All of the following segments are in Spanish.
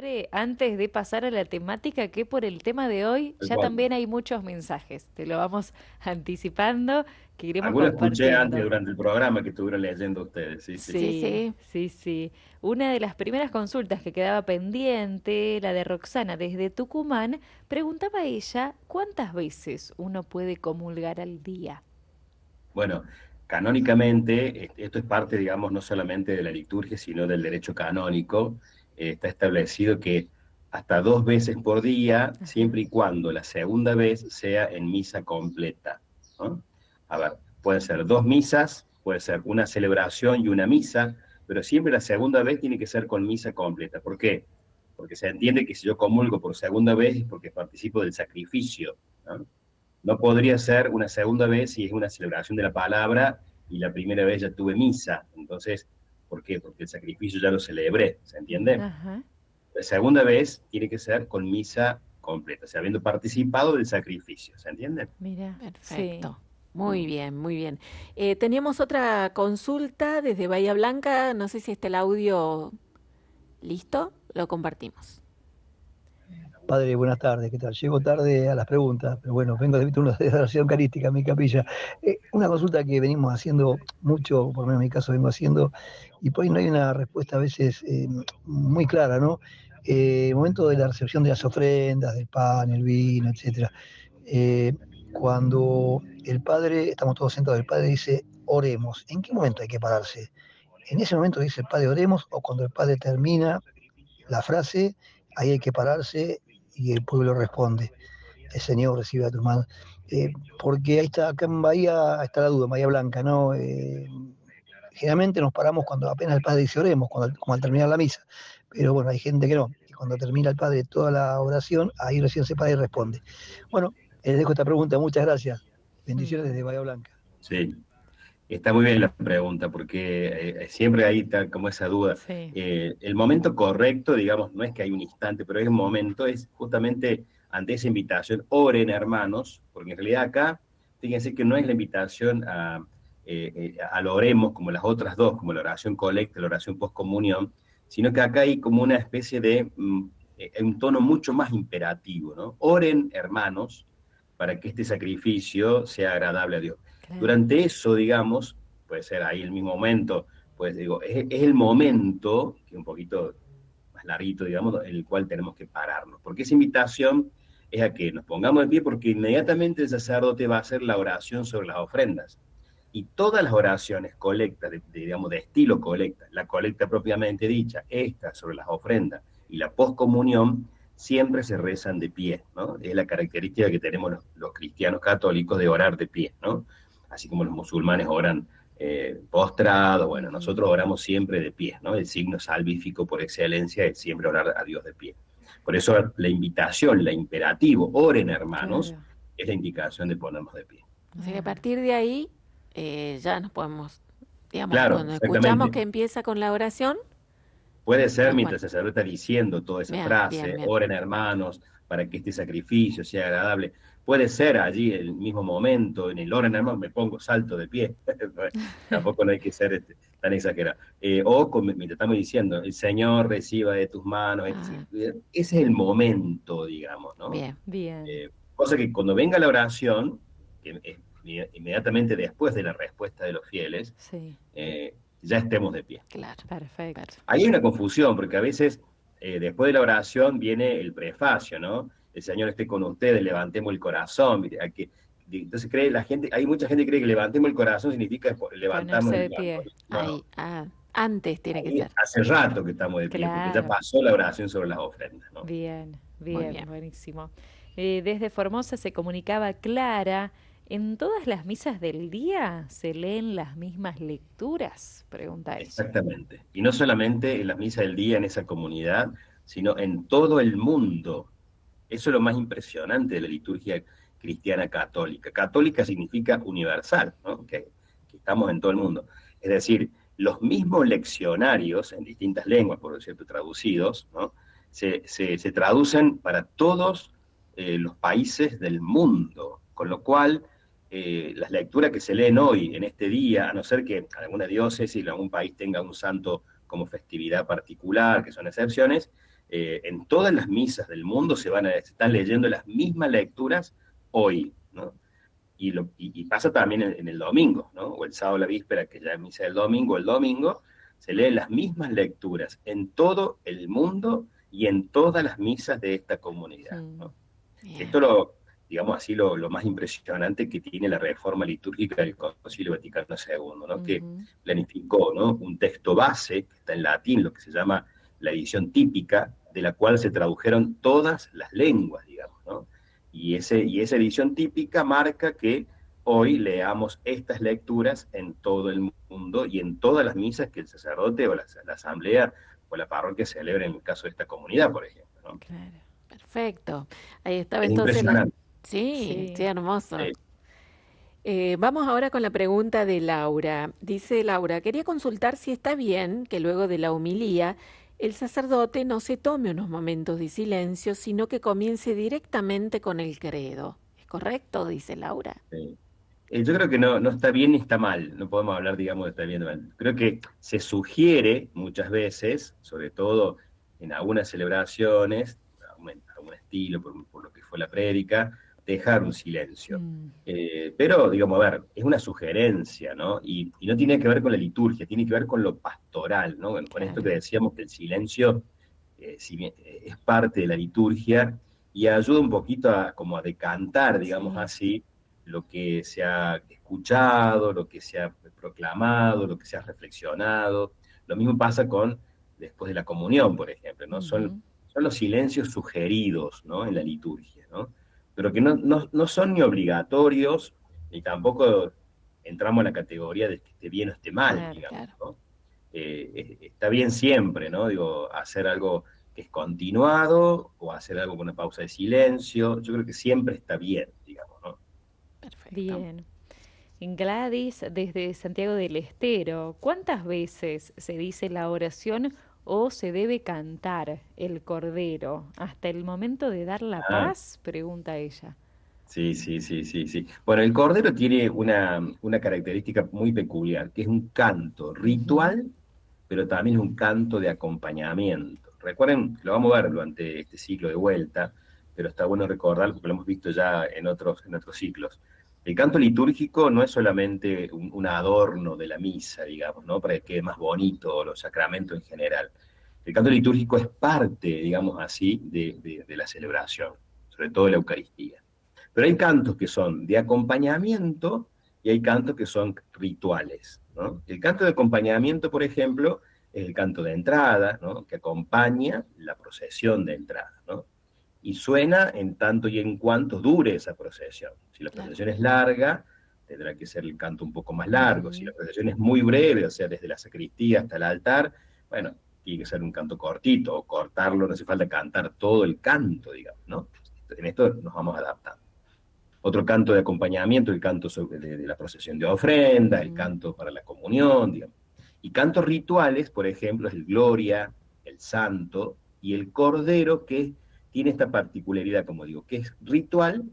Padre, antes de pasar a la temática, que por el tema de hoy Tal ya cual. también hay muchos mensajes. Te lo vamos anticipando, que iremos Algunos escuché antes compartiendo. durante el programa que estuvieron leyendo ustedes, sí, sí. Sí, Sí, sí. sí, sí. Una de las primeras consultas que quedaba pendiente, la de Roxana desde Tucumán, preguntaba ella cuántas veces uno puede comulgar al día. Bueno, canónicamente, esto es parte, digamos, no solamente de la liturgia, sino del derecho canónico. Está establecido que hasta 2 veces por día, Ajá. siempre y cuando la segunda vez sea en misa completa, ¿no? A ver, pueden ser 2 misas, puede ser una celebración y una misa, pero siempre la segunda vez tiene que ser con misa completa. ¿Por qué? Porque se entiende que si yo comulgo por segunda vez es porque participo del sacrificio, ¿no? No podría ser una segunda vez si es una celebración de la palabra y la primera vez ya tuve misa. Entonces, ¿por qué? Porque el sacrificio ya lo celebré, ¿se entiende? Ajá. La segunda vez tiene que ser con misa completa, o sea, habiendo participado del sacrificio, ¿se entiende? Mira, sí. Perfecto. Muy Mm. bien, muy bien. Teníamos otra consulta desde Bahía Blanca. No sé si está el audio listo. Lo compartimos. Padre, buenas tardes, ¿qué tal? Llego tarde a las preguntas, pero bueno, vengo de una declaración carística en mi capilla. Una consulta que venimos haciendo mucho, por lo menos en mi caso vengo haciendo, y por ahí no hay una respuesta a veces muy clara, ¿no? El momento de la recepción de las ofrendas, del pan, el vino, etcétera. Eh, Cuando el Padre, estamos todos sentados, el Padre dice, oremos, ¿en qué momento hay que pararse? ¿En ese momento dice el Padre oremos o cuando el Padre termina la frase, ahí hay que pararse y el pueblo responde, el Señor recibe a tus manos? Porque ahí está, acá en Bahía está la duda, en Bahía Blanca, ¿no? Generalmente nos paramos cuando apenas el Padre dice oremos, como al terminar la misa, pero bueno, hay gente que no, y cuando termina el Padre toda la oración, ahí recién se para y responde. Bueno, les dejo esta pregunta, muchas gracias. Mm. Bendiciones desde Bahía Blanca. Sí, está muy bien la pregunta, porque siempre hay tal como esa duda. Sí. El momento correcto, digamos, no es que hay un instante, pero es un momento, es justamente ante esa invitación, oren hermanos, porque en realidad acá, fíjense que no es la invitación a lo oremos como las otras dos, como la oración colecta, la oración postcomunión, sino que acá hay como una especie de un tono mucho más imperativo, ¿no? Oren hermanos para que este sacrificio sea agradable a Dios. Claro. Durante eso, digamos, puede ser ahí el mismo momento, pues digo, es el momento, que un poquito más larguito, digamos, en el cual tenemos que pararnos, porque esa invitación es a que nos pongamos de pie, porque inmediatamente el sacerdote va a hacer la oración sobre las ofrendas. Y todas las oraciones colectas, digamos, de estilo colecta, la colecta propiamente dicha, esta sobre las ofrendas y la poscomunión, siempre se rezan de pie, ¿no? Es la característica que tenemos los cristianos católicos de orar de pie, ¿no? Así como los musulmanes oran postrados, bueno, Ujú. nosotros oramos siempre de pie, ¿no? El signo salvífico por excelencia es siempre orar a Dios de pie. Por eso la invitación, la imperativo, oren hermanos, Claro. es la indicación de ponernos de pie. O sea que a Ah, partir de ahí ya nos podemos, digamos, Claro, cuando escuchamos exactamente. que empieza con la oración, Puede ser nos mientras ponemos. el sacerdote está diciendo toda esa Bien, bien, frase, bien. oren hermanos, para que este sacrificio sea agradable. Puede ser allí el mismo momento, en el oren hermanos, me pongo salto de pie. Tampoco no hay que ser tan exagerado. Mientras estamos diciendo, el Señor reciba de tus manos. Ah, Ese es el momento, digamos, ¿no? bien. bien. Cosa que cuando venga la oración, que es inmediatamente después de la respuesta de los fieles, Sí. ya estemos de pie. Claro, claro. Perfecto. Ahí hay una confusión, porque a veces después de la oración viene el prefacio, ¿no? El Señor esté con ustedes, levantemos el corazón. Mire, entonces cree la gente, hay mucha gente que cree que levantemos el corazón significa levantamos Ponerse el de blanco. pie. No, no. Ahí, antes tiene que Ahí ser. hace rato que estamos de pie, porque ya Claro. pasó la oración sobre las ofrendas, ¿no? Bien, Muy bien, bien. buenísimo. Desde Formosa se comunicaba Clara. ¿En todas las misas del día se leen las mismas lecturas? Pregunta ella. Exactamente. Y no solamente en la misa del día en esa comunidad, sino en todo el mundo. Eso es lo más impresionante de la liturgia cristiana católica. Católica significa universal, ¿no? Que estamos en todo el mundo. Es decir, los mismos leccionarios en distintas lenguas, por cierto, traducidos, ¿no? Se traducen para todos los países del mundo, con lo cual las lecturas que se leen hoy, en este día, a no ser que alguna diócesis o algún país tenga un santo como festividad particular, que son excepciones, en todas las misas del mundo se están leyendo las mismas lecturas hoy, ¿no? Y pasa también en el domingo, ¿no? O el sábado la víspera, que ya es misa del domingo, el domingo, se leen las mismas lecturas en todo el mundo y en todas las misas de esta comunidad, ¿no? Esto digamos así, lo más impresionante que tiene la reforma litúrgica del Concilio Vaticano II, ¿no? Que planificó, ¿no? Un texto base, que está en latín, lo que se llama la edición típica, de la cual se tradujeron todas las lenguas, digamos, ¿no? Y esa edición típica marca que hoy leamos estas lecturas en todo el mundo y en todas las misas que el sacerdote o la asamblea o la parroquia celebra en el caso de esta comunidad, por ejemplo, ¿no? Claro, perfecto. Ahí estaba Es entonces impresionante. Sí, Sí. hermoso. Sí. Vamos ahora con la pregunta de Laura. Dice Laura, quería consultar si está bien que luego de la homilía el sacerdote no se tome unos momentos de silencio, sino que comience directamente con el credo. ¿Es correcto? Dice Laura. Sí. Yo creo que no está bien ni está mal, no podemos hablar, digamos, de está bien o mal. Creo que se sugiere muchas veces, sobre todo en algunas celebraciones, algún estilo, por lo que fue la prédica, dejar un silencio. Pero, digamos, a ver, es una sugerencia, ¿no? Y no tiene que ver con la liturgia, tiene que ver con lo pastoral, ¿no? Con esto que Claro. decíamos que el silencio, si bien, es parte de la liturgia y ayuda un poquito como a decantar, digamos Sí. así, lo que se ha escuchado, lo que se ha proclamado, lo que se ha reflexionado. Lo mismo pasa después de la comunión, por ejemplo, ¿no? Son los silencios sugeridos, ¿no? En la liturgia, ¿no? Pero que no son ni obligatorios, ni tampoco entramos en la categoría de que esté bien o esté mal, Claro, digamos, claro. ¿no? Está bien siempre, ¿no? Digo, hacer algo que es continuado o hacer algo con una pausa de silencio, yo creo que siempre está bien, digamos, ¿no? Perfecto. Bien. Gladys, desde Santiago del Estero, ¿cuántas veces se dice la oración o se debe cantar el Cordero? ¿Hasta el momento de dar la Ah, paz? Pregunta ella. sí, sí, sí, sí, sí. Bueno, el cordero tiene una característica muy peculiar, que es un canto Ujú. ritual, pero también es un canto de acompañamiento. Recuerden, lo vamos a ver durante este ciclo de vuelta, pero está bueno recordar porque lo hemos visto ya en otros ciclos. El canto litúrgico no es solamente un adorno de la misa, digamos, ¿no? Para que quede más bonito los sacramentos en general. El canto litúrgico es parte, digamos así, de la celebración, sobre todo de la Eucaristía. Pero hay cantos que son de acompañamiento y hay cantos que son rituales, ¿no? El canto de acompañamiento, por ejemplo, es el canto de entrada, ¿no? Que acompaña la procesión de entrada, ¿no? Y suena en tanto y en cuanto dure esa procesión. Si la Claro. procesión es larga, tendrá que ser el canto un poco más largo. Si la Ujú. procesión es muy breve, o sea, desde la sacristía hasta el altar, bueno, tiene que ser un canto cortito, o cortarlo, no hace falta cantar todo el canto, digamos, ¿no? En esto nos vamos adaptando. Otro canto de acompañamiento, el canto de la procesión de ofrenda, el Mm, canto para la comunión, digamos. Y cantos rituales, por ejemplo, es el Gloria, el Santo y el Cordero, que tiene esta particularidad, como digo, que es ritual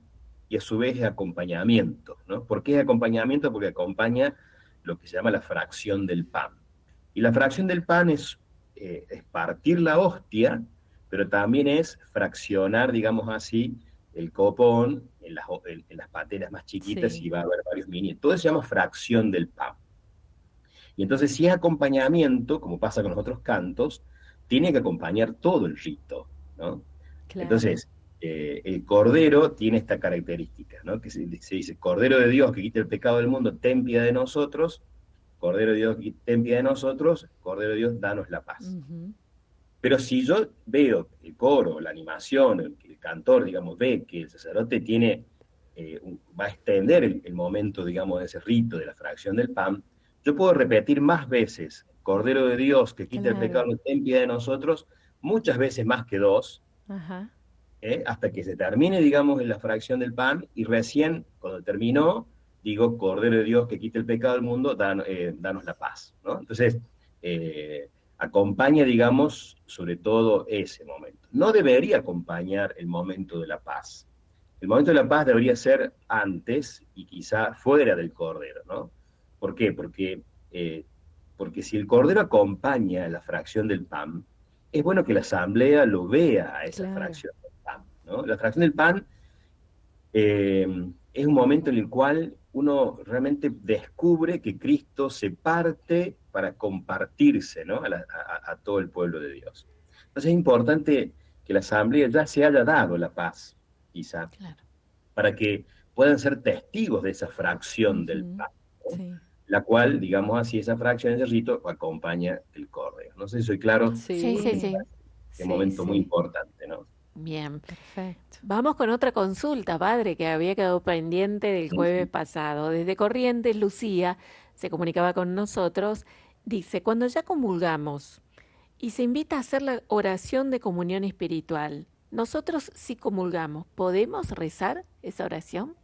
y a su vez es acompañamiento, ¿no? ¿Por qué es acompañamiento? Porque acompaña lo que se llama la fracción del pan. Y la fracción del pan es partir la hostia, pero también es fraccionar, digamos así, el copón en las pateras más chiquitas y Sí. va a haber varios mini. Todo eso se llama fracción del pan. Y entonces, si es acompañamiento, como pasa con los otros cantos, tiene que acompañar todo el rito, ¿no? Claro. Entonces, el Cordero tiene esta característica, ¿no? Que se dice, Cordero de Dios que quita el pecado del mundo, ten piedad de nosotros, Cordero de Dios, ten piedad de nosotros, Cordero de Dios, danos la paz. Ujú. Pero si yo veo el coro, la animación, el cantor, digamos, ve que el sacerdote va a extender el momento, digamos, de ese rito de la fracción del pan, yo puedo repetir más veces, Cordero de Dios que quita el pecado, Claro. ten piedad de nosotros, muchas veces más que dos, Ajá. hasta que se termine, digamos, en la fracción del pan, y recién, cuando terminó, digo, Cordero de Dios que quita el pecado del mundo, danos la paz, ¿no? Entonces, acompaña, digamos, sobre todo ese momento. No debería acompañar el momento de la paz. El momento de la paz debería ser antes y quizá fuera del Cordero, ¿no? ¿Por qué? Porque si el Cordero acompaña la fracción del pan, es bueno que la asamblea lo vea a esa Claro. fracción del pan, ¿no? La fracción del pan eh, es un momento en el cual uno realmente descubre que Cristo se parte para compartirse, ¿no? A todo el pueblo de Dios. Entonces es importante que la asamblea ya se haya dado la paz, quizá, Claro. para que puedan ser testigos de esa fracción del Ujú. pan, ¿no? Sí. La cual, digamos así, esa fracción, ese rito, acompaña el cordero. No sé si soy claro, Sí, sí, porque Sí, sí. es un sí, momento muy sí. importante, ¿no? Bien. Perfecto. Vamos con otra consulta, padre, que había quedado pendiente del Sí, jueves sí. pasado. Desde Corrientes, Lucía se comunicaba con nosotros. Dice, cuando ya comulgamos y se invita a hacer la oración de comunión espiritual, nosotros si comulgamos, ¿podemos rezar esa oración?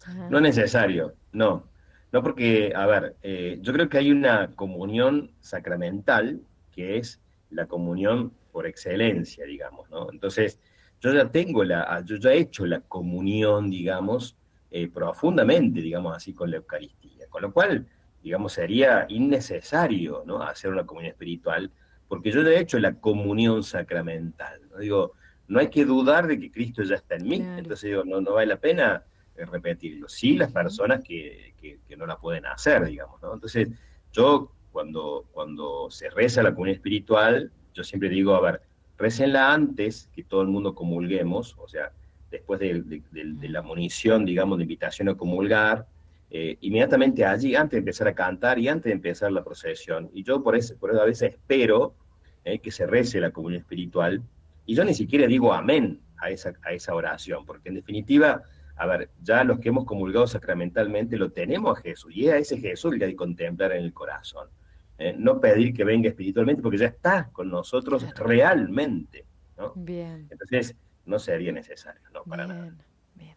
No Ajá. es necesario, no. No porque, a ver, yo creo que hay una comunión sacramental que es la comunión por excelencia, digamos, ¿no? Entonces, yo ya he hecho la comunión, digamos, profundamente, digamos así, con la Eucaristía. Con lo cual, digamos, sería innecesario, ¿no? Hacer una comunión espiritual, porque yo ya he hecho la comunión sacramental, ¿no? Digo, no hay que dudar de que Cristo ya está en mí, Claro. entonces digo, no vale la pena repetirlo. Sí, las Ujú. personas que no la pueden hacer, digamos, ¿no? Entonces, yo cuando se reza la comunión espiritual, yo siempre digo, a ver, récenla antes que todo el mundo comulguemos, o sea, después de la munición, digamos, de invitación a comulgar, inmediatamente allí, antes de empezar a cantar y antes de empezar la procesión. Y yo por eso a veces espero que se rece la comunión espiritual, y yo ni siquiera digo amén a esa oración, porque en definitiva, a ver, ya los que hemos comulgado sacramentalmente lo tenemos a Jesús, y es a ese Jesús el que hay que contemplar en el corazón. No pedir que venga espiritualmente, porque ya está con nosotros Claro. realmente, ¿no? Bien, Entonces, no sería necesario, no, para nada. bien,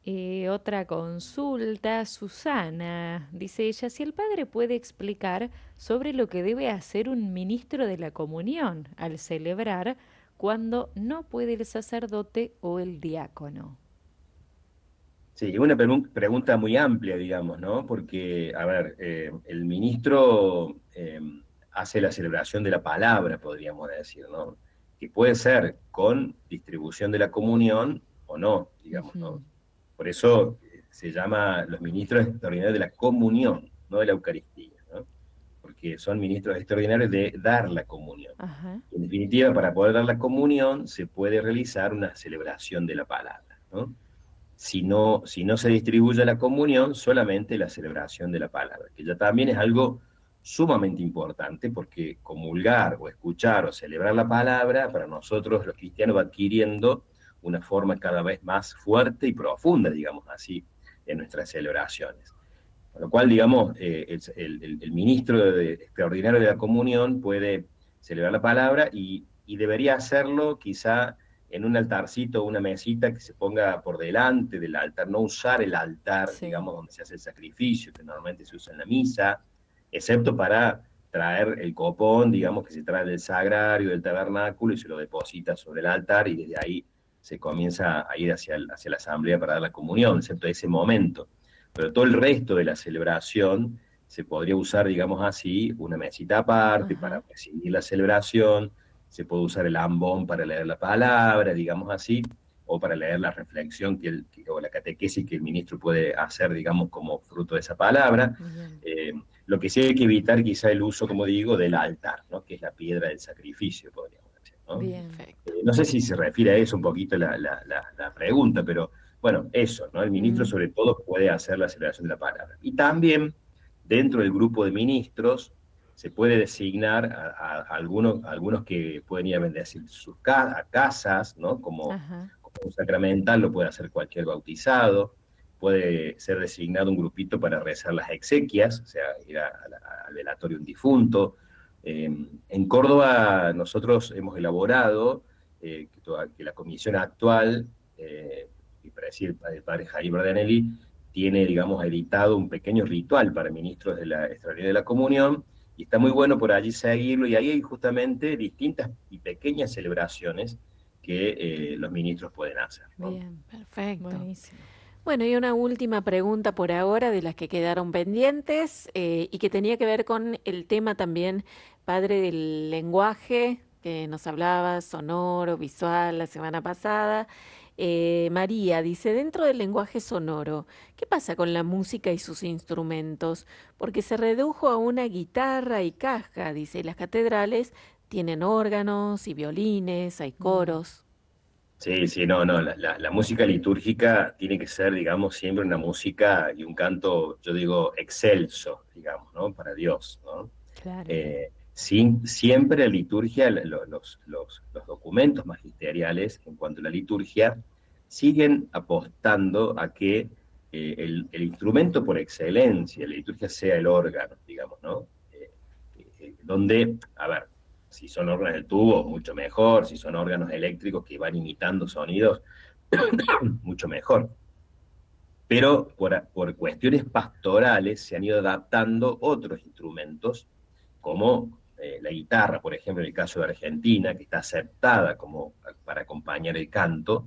bien. Otra consulta, Susana. Dice ella, si el padre puede explicar sobre lo que debe hacer un ministro de la comunión al celebrar cuando no puede el sacerdote o el diácono. Sí, una pregunta muy amplia, digamos, ¿no? Porque, a ver, el ministro hace la celebración de la palabra, podríamos decir, ¿no? Que puede ser con distribución de la comunión o no, digamos, Ujú. ¿no? Por eso se llama los ministros extraordinarios de la comunión, no de la Eucaristía, ¿no? Porque son ministros extraordinarios de dar la comunión. Ajá. En definitiva, para poder dar la comunión se puede realizar una celebración de la palabra, ¿no? Si no se distribuye la comunión, solamente la celebración de la palabra, que ya también es algo sumamente importante, porque comulgar o escuchar o celebrar la palabra, para nosotros los cristianos va adquiriendo una forma cada vez más fuerte y profunda, digamos así, en nuestras celebraciones. Con lo cual, digamos, el ministro extraordinario de la comunión puede celebrar la palabra y debería hacerlo quizá en un altarcito o una mesita que se ponga por delante del altar, no usar el altar, Sí. digamos, donde se hace el sacrificio, que normalmente se usa en la misa, excepto para traer el copón, digamos, que se trae del sagrario, del tabernáculo, y se lo deposita sobre el altar, y desde ahí se comienza a ir hacia la asamblea para dar la comunión, excepto ese momento. Pero todo el resto de la celebración se podría usar, digamos así, una mesita aparte para Ajá. recibir la celebración, se puede usar el ambón para leer la palabra, digamos así, o para leer la reflexión o la catequesis que el ministro puede hacer, digamos, como fruto de esa palabra. Bien. Lo que sí hay que evitar quizá el uso, como digo, del altar, ¿no? Que es la piedra del sacrificio, podríamos decir, ¿no? Bien. Perfecto. No sé si se refiere a eso un poquito la pregunta, pero bueno, eso, ¿no? El ministro Mm. sobre todo puede hacer la celebración de la palabra. Y también dentro del grupo de ministros se puede designar a algunos que pueden ir a bendecir a casas, ¿no? Ajá. Como un sacramental, lo puede hacer cualquier bautizado, puede ser designado un grupito para rezar las exequias, o sea, ir al velatorio de un difunto. En Córdoba nosotros hemos elaborado que la comisión actual, y para decir el padre Jaime Bardanelli, tiene, digamos, editado un pequeño ritual para ministros de la Extraordinaria de la Comunión, y está muy bueno por allí seguirlo, y ahí hay justamente distintas y pequeñas celebraciones que los ministros pueden hacer, ¿no? Bien. Perfecto. Buenísimo. Bueno, y una última pregunta por ahora de las que quedaron pendientes y que tenía que ver con el tema también padre del lenguaje que nos hablaba, sonoro, visual, la semana pasada. María dice, dentro del lenguaje sonoro, ¿qué pasa con la música y sus instrumentos? Porque se redujo a una guitarra y caja, dice, y las catedrales tienen órganos y violines, hay Mm, coros. Sí, sí, no, no, la música litúrgica tiene que ser, digamos, siempre una música y un canto, yo digo, excelso, digamos, ¿no? Para Dios, ¿no? claro. Siempre la liturgia, los documentos magisteriales en cuanto a la liturgia, siguen apostando a que el instrumento por excelencia, la liturgia sea el órgano, digamos, ¿no? Donde, a ver, si son órganos del tubo, mucho mejor, si son órganos eléctricos que van imitando sonidos, mucho mejor. Pero por cuestiones pastorales se han ido adaptando otros instrumentos, como la guitarra, por ejemplo, en el caso de Argentina, que está aceptada como para acompañar el canto.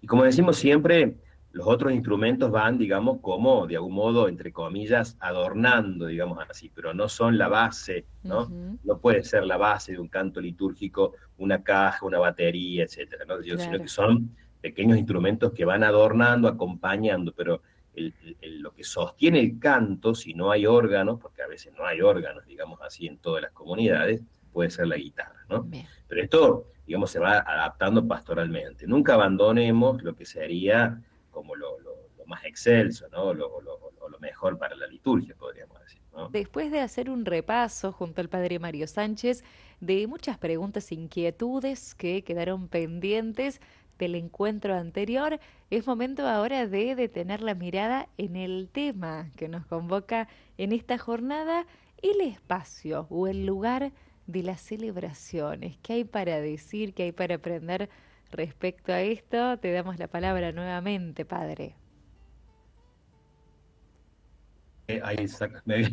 Y como decimos siempre, los otros instrumentos van, digamos, como de algún modo, entre comillas, adornando, digamos así, pero no son la base, ¿no? Ujú, No puede ser la base de un canto litúrgico una caja, una batería, etcétera, ¿no? Sino que claro. son pequeños instrumentos que van adornando, acompañando, pero lo que sostiene el canto, si no hay órganos, porque a veces no hay órganos, digamos así, en todas las comunidades, puede ser la guitarra, ¿no? Bien. Pero esto, digamos, se va adaptando pastoralmente. Nunca abandonemos lo que sería como lo más excelso, ¿no? Lo mejor para la liturgia, podríamos decir, ¿no? Después de hacer un repaso junto al padre Mario Sánchez de muchas preguntas e inquietudes que quedaron pendientes del encuentro anterior, es momento ahora de detener la mirada en el tema que nos convoca en esta jornada, el espacio o el lugar de las celebraciones. ¿Qué hay para decir? ¿Qué hay para aprender respecto a esto? Te damos la palabra nuevamente, padre. Me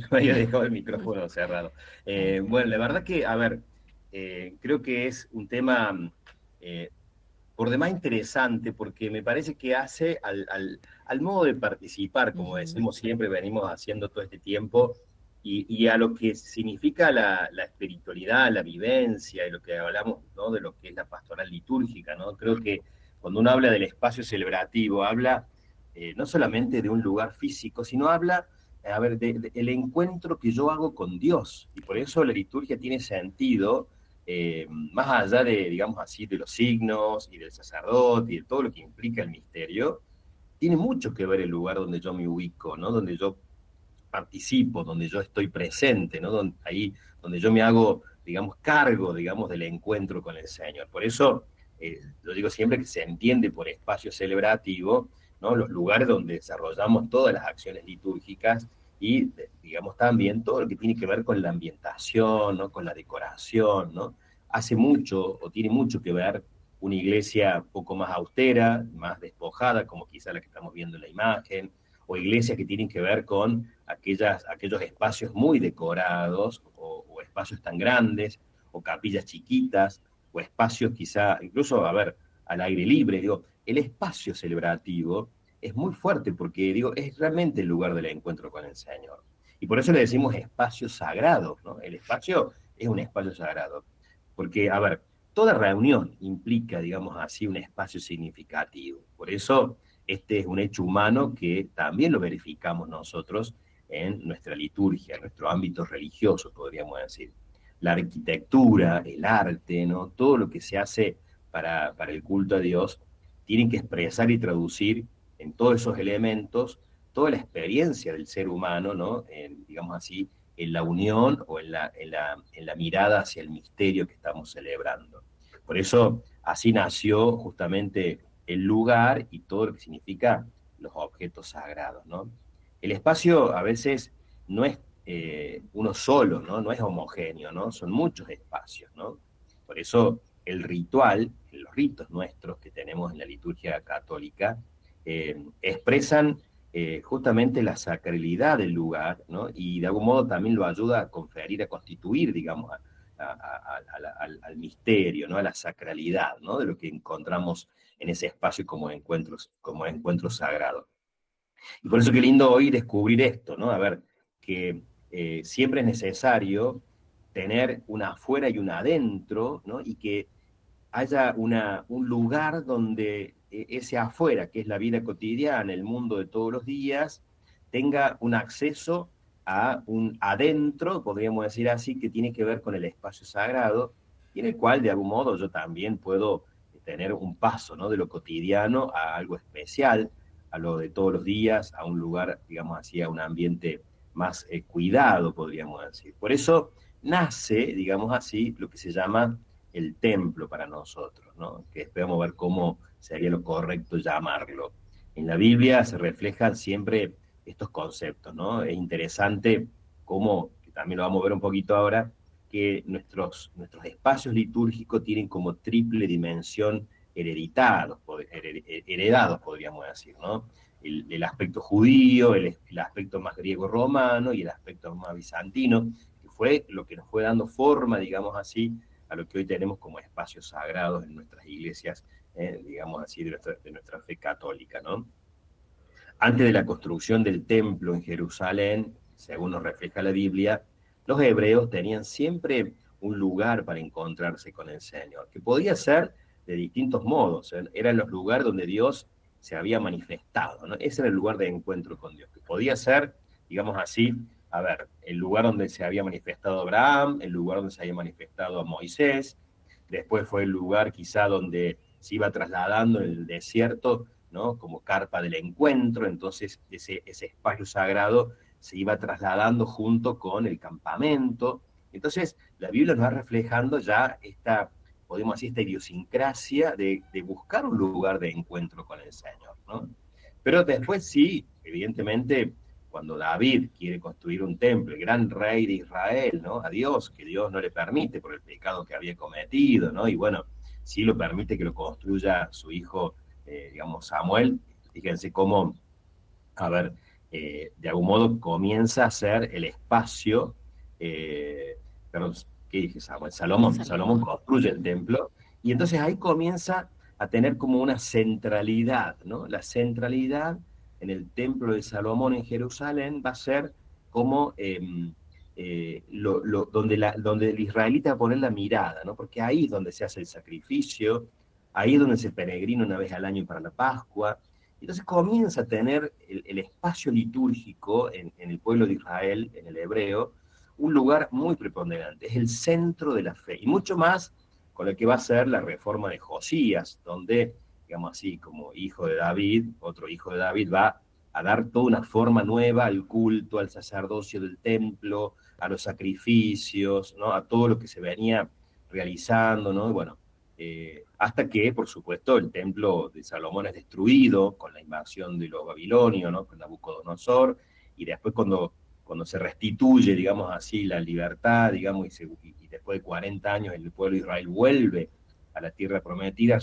había dejado el micrófono cerrado. Tranquilo. Bueno, la verdad que, a ver, creo que es un tema eh, por demás interesante porque me parece que hace al modo de participar, como Ujú, decimos siempre, venimos haciendo todo este tiempo, y a lo que significa la espiritualidad, la vivencia, y lo que hablamos, ¿no? De lo que es la pastoral litúrgica, ¿no? Creo que cuando uno habla del espacio celebrativo, habla no solamente de un lugar físico, sino habla, a ver, el encuentro que yo hago con Dios, y por eso la liturgia tiene sentido más allá de, digamos así, de los signos y del sacerdote y de todo lo que implica el misterio, tiene mucho que ver el lugar donde yo me ubico, ¿no? Donde yo participo, donde yo estoy presente, ¿no? Ahí donde yo me hago, digamos, cargo, digamos, del encuentro con el Señor. Por eso, lo digo siempre que se entiende por espacio celebrativo, ¿no? Los lugares donde desarrollamos todas las acciones litúrgicas y, digamos, también todo lo que tiene que ver con la ambientación, ¿no? Con la decoración, ¿no? Hace mucho o tiene mucho que ver una iglesia un poco más austera, más despojada, como quizá la que estamos viendo en la imagen, o iglesias que tienen que ver con aquellos espacios muy decorados, o espacios tan grandes, o capillas chiquitas, o espacios quizá, incluso, a ver, al aire libre, digo, el espacio celebrativo es muy fuerte porque, digo, es realmente el lugar del encuentro con el Señor. Y por eso le decimos espacio sagrado, ¿no? El espacio es un espacio sagrado. Porque, a ver, toda reunión implica, digamos así, un espacio significativo. Por eso, este es un hecho humano que también lo verificamos nosotros en nuestra liturgia, en nuestro ámbito religioso, podríamos decir. La arquitectura, el arte, ¿no? Todo lo que se hace para el culto a Dios, tienen que expresar y traducir en todos esos elementos toda la experiencia del ser humano, ¿no? Digamos así, en la unión o en la mirada hacia el misterio que estamos celebrando. Por eso, así nació justamente el lugar y todo lo que significa los objetos sagrados, ¿no? El espacio a veces no es uno solo, ¿no? No es homogéneo, ¿no? Son muchos espacios, ¿no? Por eso el ritual, los ritos nuestros que tenemos en la liturgia católica, expresan justamente la sacralidad del lugar, ¿no? Y de algún modo también lo ayuda a conferir, a constituir, digamos, al misterio, ¿no? A la sacralidad, ¿no? De lo que encontramos en ese espacio como encuentros sagrados. Y por eso qué lindo hoy descubrir esto, ¿no? A ver, que siempre es necesario tener una afuera y una adentro, ¿no? Y que haya un lugar donde ese afuera, que es la vida cotidiana, el mundo de todos los días, tenga un acceso a un adentro, podríamos decir así, que tiene que ver con el espacio sagrado, y en el cual de algún modo yo también puedo tener un paso, ¿no? De lo cotidiano a algo especial, a lo de todos los días, a un lugar, digamos así, a un ambiente más cuidado, podríamos decir. Por eso nace, digamos así, lo que se llama el templo para nosotros, ¿no? Que esperamos ver cómo sería lo correcto llamarlo. En la Biblia se reflejan siempre estos conceptos, ¿no? Es interesante cómo, que también lo vamos a ver un poquito ahora, que nuestros espacios litúrgicos tienen como triple dimensión heredados, podríamos decir, ¿no? El aspecto judío, el aspecto más griego-romano y el aspecto más bizantino, que fue lo que nos fue dando forma, digamos así, a lo que hoy tenemos como espacios sagrados en nuestras iglesias, digamos así, de nuestra fe católica, ¿no? Antes de la construcción del templo en Jerusalén, según nos refleja la Biblia, los hebreos tenían siempre un lugar para encontrarse con el Señor, que podía ser de distintos modos. Eran los lugares donde Dios se había manifestado, ¿no? Ese era el lugar de encuentro con Dios, que podía ser, digamos así, a ver, el lugar donde se había manifestado Abraham, el lugar donde se había manifestado a Moisés, después fue el lugar quizá donde se iba trasladando en el desierto, ¿no? Como carpa del encuentro, entonces ese espacio sagrado se iba trasladando junto con el campamento. Entonces la Biblia nos va reflejando ya esta, podemos decir, esta idiosincrasia de buscar un lugar de encuentro con el Señor, ¿no? Pero después sí, evidentemente, cuando David quiere construir un templo, el gran rey de Israel, ¿no? A Dios, que Dios no le permite por el pecado que había cometido, ¿no? Y bueno, sí lo permite que lo construya su hijo, digamos, Samuel. Fíjense cómo, a ver, de algún modo comienza a ser el espacio, perdón, ¿qué dije Samuel? Salomón construye el templo, y entonces ahí comienza a tener como una centralidad, ¿no? La centralidad en el templo de Salomón en Jerusalén va a ser como donde el israelita va a poner la mirada, ¿no? Porque ahí es donde se hace el sacrificio, ahí es donde se peregrina una vez al año para la Pascua. Entonces comienza a tener el espacio litúrgico en el pueblo de Israel, en el hebreo, un lugar muy preponderante, es el centro de la fe, y mucho más con lo que va a ser la reforma de Josías, donde, digamos así, como hijo de David, otro hijo de David va a dar toda una forma nueva al culto, al sacerdocio del templo, a los sacrificios, ¿no? A todo lo que se venía realizando, ¿no? Y bueno, hasta que, por supuesto, el templo de Salomón es destruido con la invasión de los babilonios, ¿no? Con Nabucodonosor, y después cuando se restituye, digamos así, la libertad, digamos, y después de 40 años el pueblo de Israel vuelve a la tierra prometida,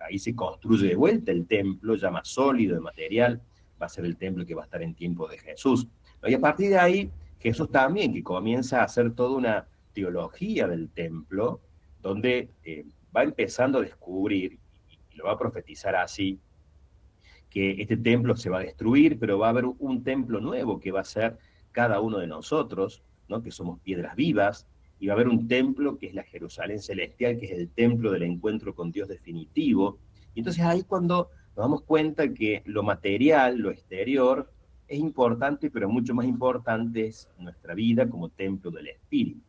ahí se construye de vuelta el templo, ya más sólido, de material, va a ser el templo que va a estar en tiempo de Jesús. Y a partir de ahí, Jesús también, que comienza a hacer toda una teología del templo, donde va empezando a descubrir, y lo va a profetizar así, que este templo se va a destruir, pero va a haber un templo nuevo que va a ser cada uno de nosotros, ¿no? Que somos piedras vivas, y va a haber un templo que es la Jerusalén celestial, que es el templo del encuentro con Dios definitivo. Y entonces ahí cuando nos damos cuenta que lo material, lo exterior, es importante, pero mucho más importante es nuestra vida como templo del Espíritu.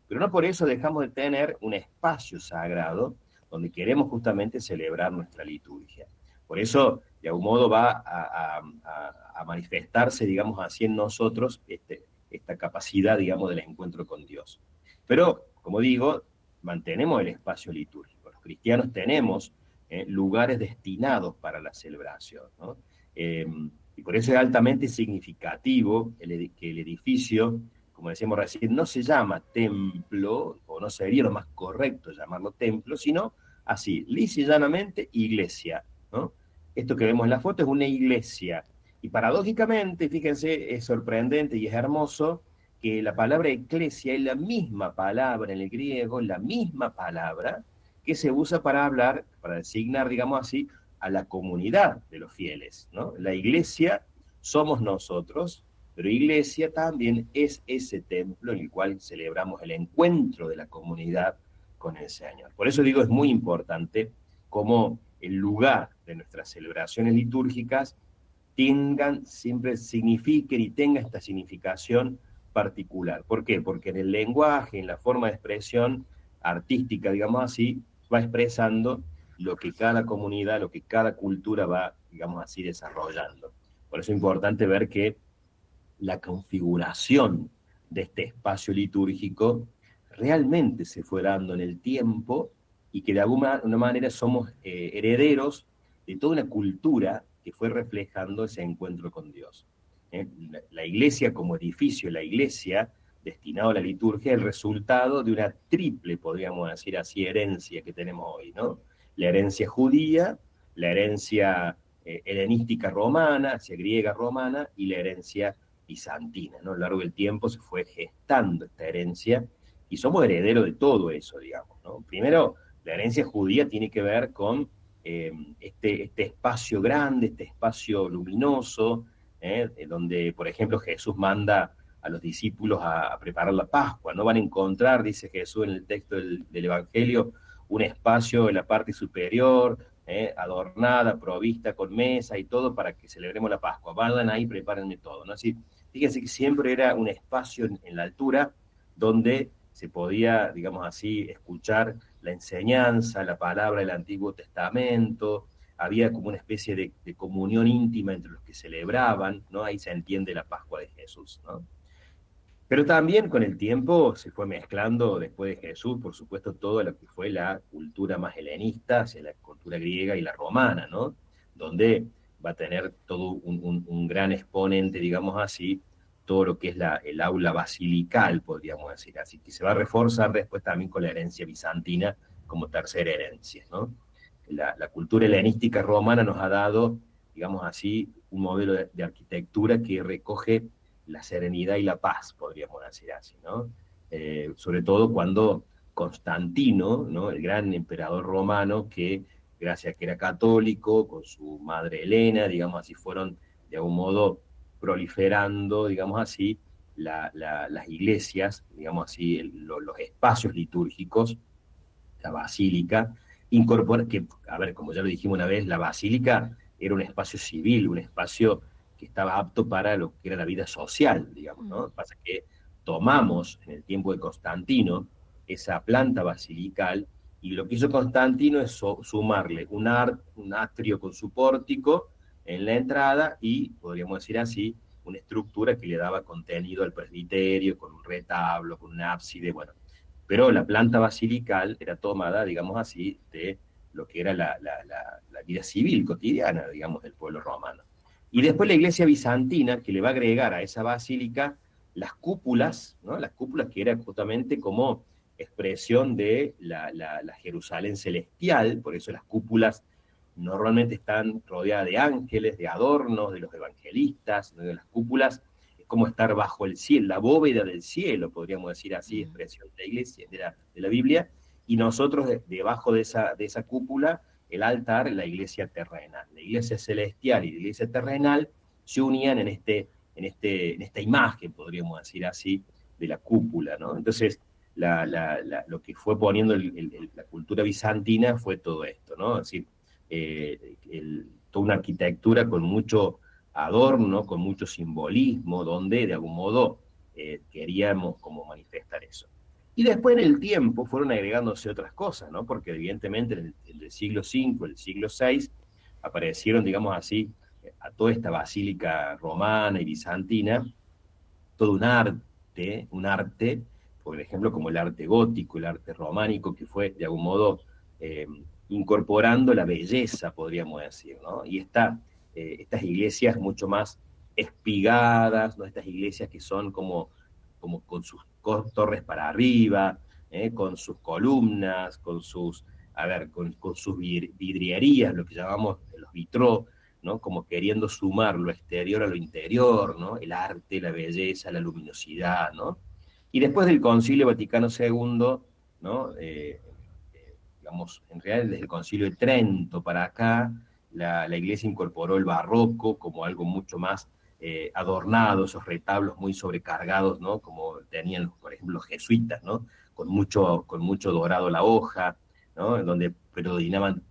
Pero no por eso dejamos de tener un espacio sagrado donde queremos justamente celebrar nuestra liturgia. Por eso, de algún modo, va a manifestarse, digamos así, en nosotros esta capacidad, digamos, del encuentro con Dios. Pero, como digo, mantenemos el espacio litúrgico. Los cristianos tenemos lugares destinados para la celebración, ¿no? Y por eso es altamente significativo que el edificio, como decíamos recién, no se llama templo, o no sería lo más correcto llamarlo templo, sino así, lisa y llanamente, iglesia, ¿no? Esto que vemos en la foto es una iglesia. Y paradójicamente, fíjense, es sorprendente y es hermoso que la palabra eclesia es la misma palabra en el griego, la misma palabra que se usa para hablar, para designar, digamos así, a la comunidad de los fieles, ¿no? La iglesia somos nosotros, pero iglesia también es ese templo en el cual celebramos el encuentro de la comunidad con el Señor. Por eso digo, es muy importante cómo el lugar de nuestras celebraciones litúrgicas tengan, siempre signifiquen y tenga esta significación particular. ¿Por qué? Porque en el lenguaje, en la forma de expresión artística, digamos así, va expresando lo que cada comunidad, lo que cada cultura va, digamos así, desarrollando. Por eso es importante ver que la configuración de este espacio litúrgico realmente se fue dando en el tiempo y que de alguna manera somos herederos de toda una cultura que fue reflejando ese encuentro con Dios. La iglesia como edificio, la iglesia destinado a la liturgia, es el resultado de una triple, podríamos decir así, herencia que tenemos hoy, ¿no? La herencia judía, la herencia helenística romana, hacia griega romana, y la herencia bizantina, ¿no? A lo largo del tiempo se fue gestando esta herencia y somos herederos de todo eso, digamos, ¿no? Primero, la herencia judía tiene que ver con este espacio grande, este espacio luminoso, donde, por ejemplo, Jesús manda a los discípulos a preparar la Pascua. No van a encontrar, dice Jesús en el texto del Evangelio, un espacio en la parte superior, adornada, provista con mesa y todo para que celebremos la Pascua. Vayan ahí, prepárenme todo, ¿no? Así, fíjense que siempre era un espacio en la altura donde se podía, digamos así, escuchar la enseñanza, la palabra del Antiguo Testamento, había como una especie de comunión íntima entre los que celebraban, ¿no? Ahí se entiende la Pascua de Jesús, ¿no? Pero también con el tiempo se fue mezclando, después de Jesús, por supuesto, todo lo que fue la cultura más helenista, hacia la cultura griega y la romana, ¿no? Donde va a tener todo un gran exponente, digamos así, todo lo que es el aula basilical, podríamos decir así, que se va a reforzar después también con la herencia bizantina como tercera herencia, ¿no? La cultura helenística romana nos ha dado, digamos así, un modelo de arquitectura que recoge la serenidad y la paz, podríamos decir así, ¿no? Sobre todo cuando Constantino, ¿no? El gran emperador romano, que gracias a que era católico, con su madre Helena, digamos así, fueron de algún modo proliferando, digamos así, las iglesias, digamos así, los espacios litúrgicos, la basílica, incorpora, que, a ver, como ya lo dijimos una vez, la basílica era un espacio civil, un espacio que estaba apto para lo que era la vida social, digamos, ¿no? Pasa que tomamos en el tiempo de Constantino esa planta basilical y lo que hizo Constantino es sumarle un atrio con su pórtico en la entrada y, podríamos decir así, una estructura que le daba contenido al presbiterio, con un retablo, con un ábside, bueno. Pero la planta basilical era tomada, digamos así, de lo que era la vida civil cotidiana, digamos, del pueblo romano. Y después la iglesia bizantina, que le va a agregar a esa basílica las cúpulas, ¿no? Las cúpulas que eran justamente como expresión de la Jerusalén celestial, por eso las cúpulas normalmente están rodeadas de ángeles, de adornos, de los evangelistas, de las cúpulas, es como estar bajo el cielo, la bóveda del cielo, podríamos decir así, expresión de la iglesia, de la Biblia, y nosotros debajo de esa cúpula, el altar, la iglesia terrenal. La iglesia celestial y la iglesia terrenal se unían en esta imagen, podríamos decir así, de la cúpula, ¿no? Entonces, lo que fue poniendo la cultura bizantina fue todo esto, ¿no? Es decir, toda una arquitectura con mucho adorno, con mucho simbolismo, donde de algún modo queríamos como manifestar eso. Y después en el tiempo fueron agregándose otras cosas, ¿no? Porque evidentemente en el siglo V, el siglo VI, aparecieron, digamos así, a toda esta basílica romana y bizantina, todo un arte, por ejemplo, como el arte gótico, el arte románico, que fue de algún modo incorporando la belleza, podríamos decir, ¿no? Y estas iglesias mucho más espigadas, ¿no? Estas iglesias que son como con sus torres para arriba, con sus columnas, con sus vidrierías, lo que llamamos los vitraux, ¿no? Como queriendo sumar lo exterior a lo interior, ¿no? El arte, la belleza, la luminosidad, ¿no? Y después del Concilio Vaticano II, ¿no? Digamos, en realidad desde el Concilio de Trento para acá, la Iglesia incorporó el barroco como algo mucho más adornados, esos retablos muy sobrecargados, ¿no? Como tenían, por ejemplo, los jesuitas, ¿no? Con mucho dorado la hoja, ¿no? En donde predominaban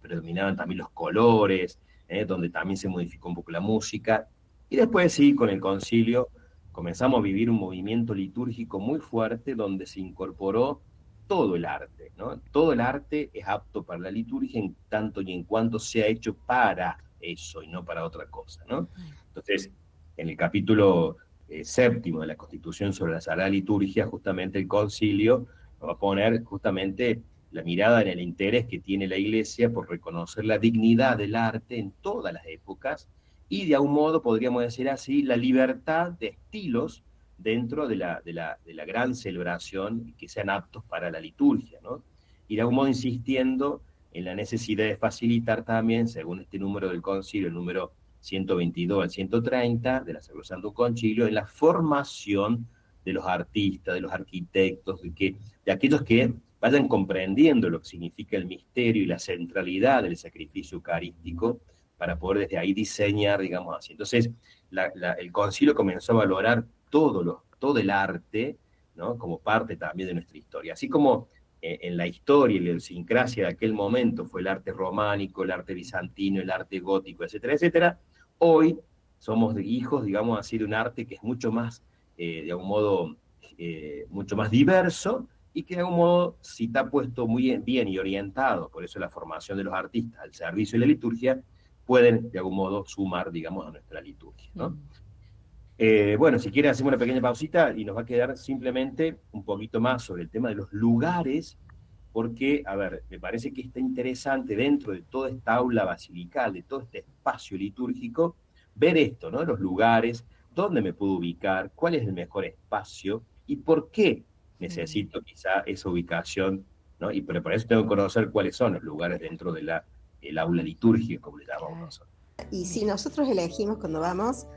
también los colores, donde también se modificó un poco la música. Y después sí, con el concilio comenzamos a vivir un movimiento litúrgico muy fuerte donde se incorporó todo el arte, ¿no? Todo el arte es apto para la liturgia en tanto y en cuanto sea hecho para eso y no para otra cosa, ¿no? Entonces, en el capítulo séptimo de la Constitución sobre la Sagrada Liturgia, justamente el concilio nos va a poner justamente la mirada en el interés que tiene la Iglesia por reconocer la dignidad del arte en todas las épocas y de algún modo, podríamos decir así, la libertad de estilos dentro de la gran celebración que sean aptos para la liturgia, ¿no? Y de algún modo insistiendo en la necesidad de facilitar también, según este número del concilio, el número 122 al 130 de la Sacrosanto Concilio, en la formación de los artistas, de los arquitectos, de aquellos que vayan comprendiendo lo que significa el misterio y la centralidad del sacrificio eucarístico para poder desde ahí diseñar, digamos así. Entonces, el concilio comenzó a valorar todo el arte, ¿no? Como parte también de nuestra historia. Así como en la historia y la idiosincrasia de aquel momento fue el arte románico, el arte bizantino, el arte gótico, etcétera, etcétera, hoy somos hijos, digamos así, de un arte que es mucho más, de algún modo, mucho más diverso y que de algún modo, si está puesto muy bien y orientado, por eso la formación de los artistas al servicio de la liturgia, pueden de algún modo sumar, digamos, a nuestra liturgia, ¿no? Bueno, si quieren hacemos una pequeña pausita y nos va a quedar simplemente un poquito más sobre el tema de los lugares, porque, a ver, me parece que está interesante dentro de toda esta aula basilical, de todo este espacio litúrgico, ver esto, ¿no? Los lugares, dónde me puedo ubicar, cuál es el mejor espacio y por qué necesito quizá esa ubicación, ¿no? Pero por eso tengo que conocer cuáles son los lugares dentro de el aula litúrgica, como le llamamos nosotros. Y si nosotros elegimos cuando vamos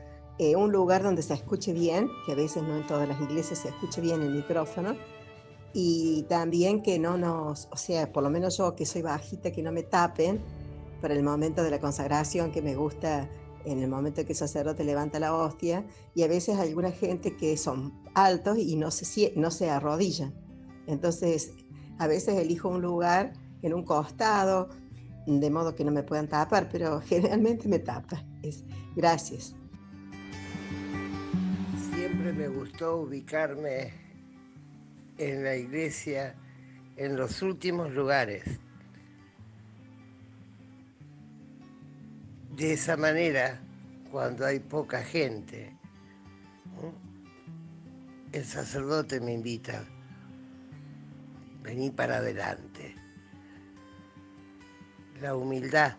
un lugar donde se escuche bien, que a veces no en todas las iglesias se escuche bien el micrófono, y también que no nos, o sea, por lo menos yo que soy bajita, que no me tapen para el momento de la consagración, que me gusta en el momento que el sacerdote levanta la hostia, y a veces hay alguna gente que son altos y no se arrodillan. Entonces, a veces elijo un lugar en un costado, de modo que no me puedan tapar, pero generalmente me tapan. Gracias. Siempre me gustó ubicarme en la iglesia en los últimos lugares. De esa manera, cuando hay poca gente, el sacerdote me invita, vení para adelante. La humildad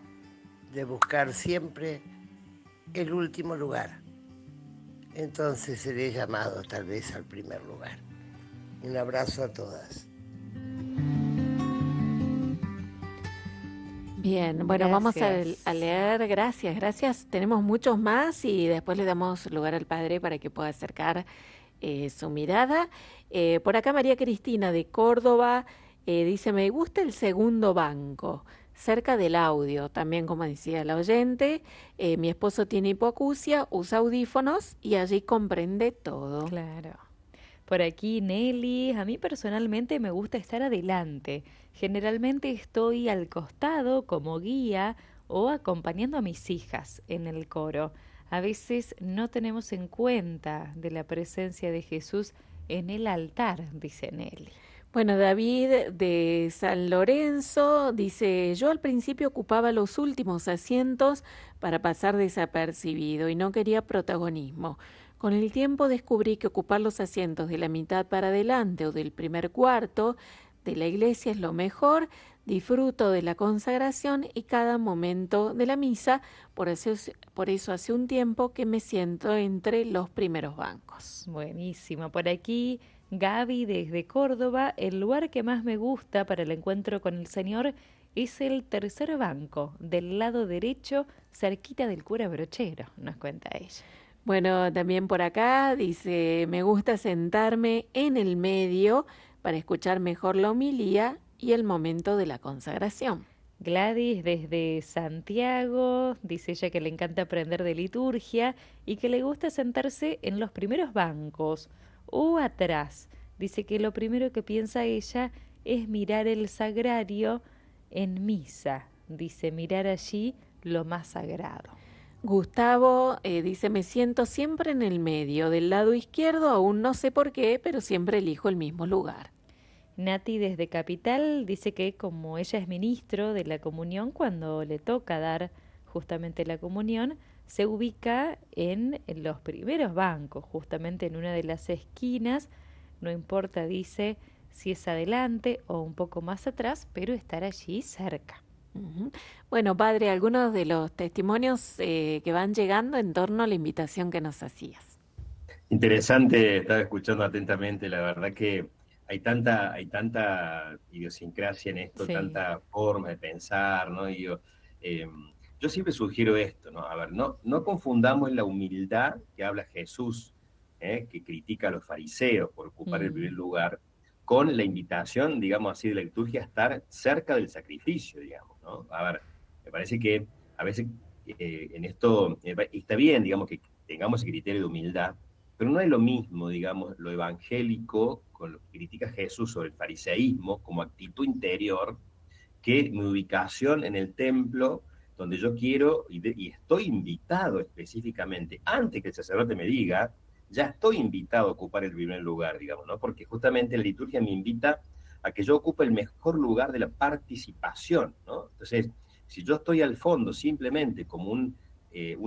de buscar siempre el último lugar. Entonces seré llamado tal vez al primer lugar. Un abrazo a todas. Bien, bueno, vamos a leer, gracias. Tenemos muchos más y después le damos lugar al padre para que pueda acercar su mirada. Por acá María Cristina de Córdoba dice, me gusta el segundo banco, cerca del audio, también como decía la oyente. Mi esposo tiene hipoacusia, usa audífonos y allí comprende todo. Claro. Por aquí Nelly, a mí personalmente me gusta estar adelante. Generalmente estoy al costado como guía o acompañando a mis hijas en el coro. A veces no tenemos en cuenta de la presencia de Jesús en el altar, dice Nelly. Bueno, David de San Lorenzo dice, yo al principio ocupaba los últimos asientos para pasar desapercibido y no quería protagonismo. Con el tiempo descubrí que ocupar los asientos de la mitad para adelante o del primer cuarto de la iglesia es lo mejor. Disfruto de la consagración y cada momento de la misa, por eso hace un tiempo que me siento entre los primeros bancos. Buenísimo. Por aquí Gaby desde Córdoba, el lugar que más me gusta para el encuentro con el Señor es el tercer banco, del lado derecho, cerquita del cura brochero, nos cuenta ella. Bueno, también por acá dice, me gusta sentarme en el medio para escuchar mejor la homilía y el momento de la consagración. Gladys desde Santiago, dice ella que le encanta aprender de liturgia y que le gusta sentarse en los primeros bancos o atrás. Dice que lo primero que piensa ella es mirar el sagrario en misa. Dice mirar allí lo más sagrado. Gustavo dice, me siento siempre en el medio, del lado izquierdo, aún no sé por qué, pero siempre elijo el mismo lugar. Nati desde Capital dice que como ella es ministro de la comunión, cuando le toca dar justamente la comunión, se ubica en los primeros bancos, justamente en una de las esquinas, no importa, dice, si es adelante o un poco más atrás, pero estar allí cerca. Ujú. Bueno, padre, algunos de los testimonios que van llegando en torno a la invitación que nos hacías. Interesante, estaba escuchando atentamente, la verdad que hay tanta idiosincrasia en esto, Sí. tanta forma de pensar, ¿no? Y yo siempre sugiero esto, ¿no? A ver, no confundamos la humildad que habla Jesús, que critica a los fariseos por ocupar el primer Mm, lugar, con la invitación, digamos así, de la liturgia a estar cerca del sacrificio, digamos, ¿no? A ver, me parece que a veces en esto está bien, digamos, que tengamos ese criterio de humildad, pero no es lo mismo, digamos, lo evangélico con lo que critica Jesús sobre el fariseísmo como actitud interior, que mi ubicación en el templo, donde yo quiero y estoy invitado específicamente, antes que el sacerdote me diga, ya estoy invitado a ocupar el primer lugar, digamos, ¿no? Porque justamente la liturgia me invita a que yo ocupe el mejor lugar de la participación, ¿no? Entonces, si yo estoy al fondo simplemente como un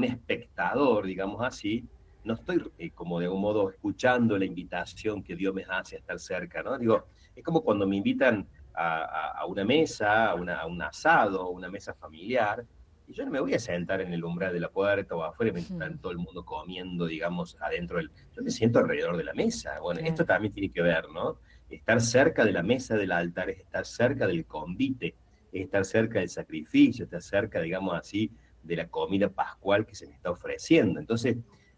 espectador, digamos así, no estoy como de un modo escuchando la invitación que Dios me hace a estar cerca, ¿no? Digo, es como cuando me invitan a una mesa, a un asado, a una mesa familiar, y yo no me voy a sentar en el umbral de la puerta o afuera mientras está mm, todo el mundo comiendo, digamos, adentro del... Yo me siento alrededor de la mesa. Bueno, esto claro. también tiene que ver, ¿no? Estar cerca de la mesa del altar es estar cerca del convite, es estar cerca del sacrificio, estar cerca, digamos así, de la comida pascual que se me está ofreciendo. Entonces,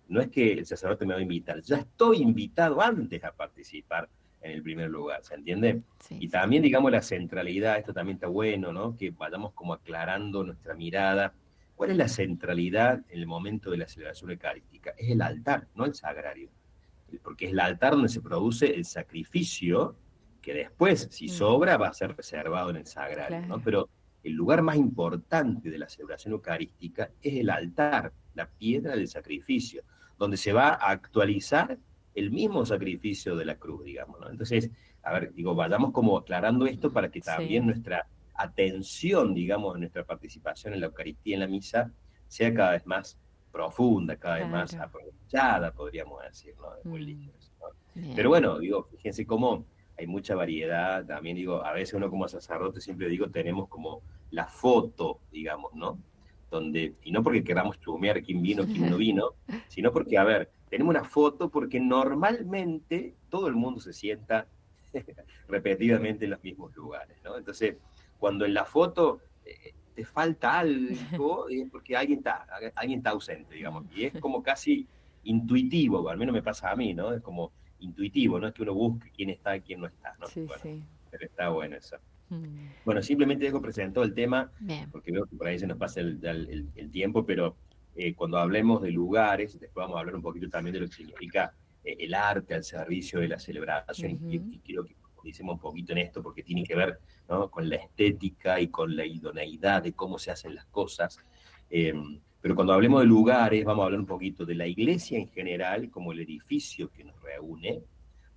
no es que el sacerdote me va a invitar, ya estoy invitado antes a participar en el primer lugar, ¿se entiende? Sí, Y sí. también, digamos, la centralidad, esto también está bueno, ¿no? Que vayamos como aclarando nuestra mirada. ¿Cuál es la centralidad en el momento de la celebración eucarística? Es el altar, no el sagrario. Porque es el altar donde se produce el sacrificio, que después, si Mm, sobra, va a ser reservado en el sagrario, ¿no? claro. Pero el lugar más importante de la celebración eucarística es el altar, la piedra del sacrificio, donde se va a actualizar el mismo sacrificio de la cruz, digamos, ¿no? Entonces, a ver, digo, vayamos como aclarando esto para que también Sí, nuestra atención, digamos, en nuestra participación en la Eucaristía, en la misa, sea cada vez más profunda, cada vez más claro. aprovechada, podríamos decir, ¿no? Es muy Mm, lindo eso, ¿no? Pero Bien. bueno, digo, fíjense cómo hay mucha variedad, también digo, a veces uno como sacerdote siempre digo, tenemos como la foto, digamos, ¿no? Donde, y no porque queramos chumear quién vino, quién no vino, sino porque, a ver, tenemos una foto porque normalmente todo el mundo se sienta repetidamente en los mismos lugares, ¿no? Entonces, cuando en la foto te falta algo, es porque alguien está ausente, digamos, y es como casi intuitivo, al menos me pasa a mí, ¿no? Es como intuitivo, no es que uno busque quién está y quién no está, ¿no? sí, Bueno, sí. pero está bueno eso. Mm, Bueno, simplemente dejo presentado el tema, Bien. porque veo que por ahí se nos pasa el tiempo, pero cuando hablemos de lugares, después vamos a hablar un poquito también de lo que significa el arte al servicio de la celebración, ujú, y quiero que profundicemos un poquito en esto, porque tiene que ver, ¿no? Con la estética y con la idoneidad de cómo se hacen las cosas. Eh, pero cuando hablemos de lugares, vamos a hablar un poquito de la iglesia en general, como el edificio que nos reúne.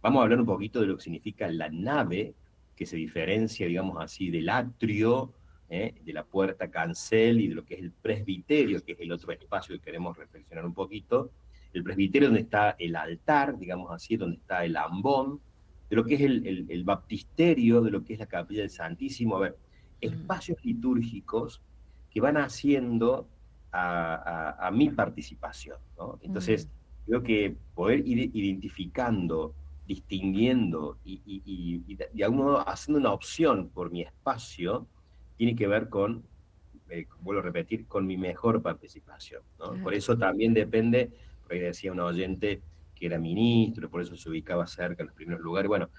Vamos a hablar un poquito de lo que significa la nave, que se diferencia, digamos así, del atrio, de la puerta cancel y de lo que es el presbiterio, que es el otro espacio que queremos reflexionar un poquito. El presbiterio donde está el altar, digamos así, donde está el ambón, de lo que es el baptisterio, de lo que es la capilla del Santísimo. A ver, Mm, espacios litúrgicos que van haciendo a mi participación, ¿no? mm, Entonces, creo que poder ir identificando, distinguiendo y de algún modo haciendo una opción por mi espacio, tiene que ver con, vuelvo a repetir, con mi mejor participación, ¿no? Por claro. eso también depende, porque decía un oyente que era ministro, por eso se ubicaba cerca en los primeros lugares. Bueno,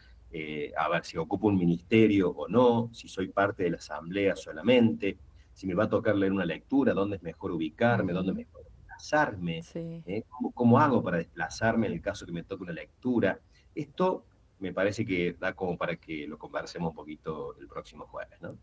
a ver si ocupo un ministerio o no, si soy parte de la asamblea solamente, si me va a tocar leer una lectura, dónde es mejor ubicarme, dónde es mejor desplazarme, Sí. ¿cómo hago para desplazarme en el caso que me toque una lectura. Esto me parece que da como para que lo conversemos un poquito el próximo jueves, ¿no?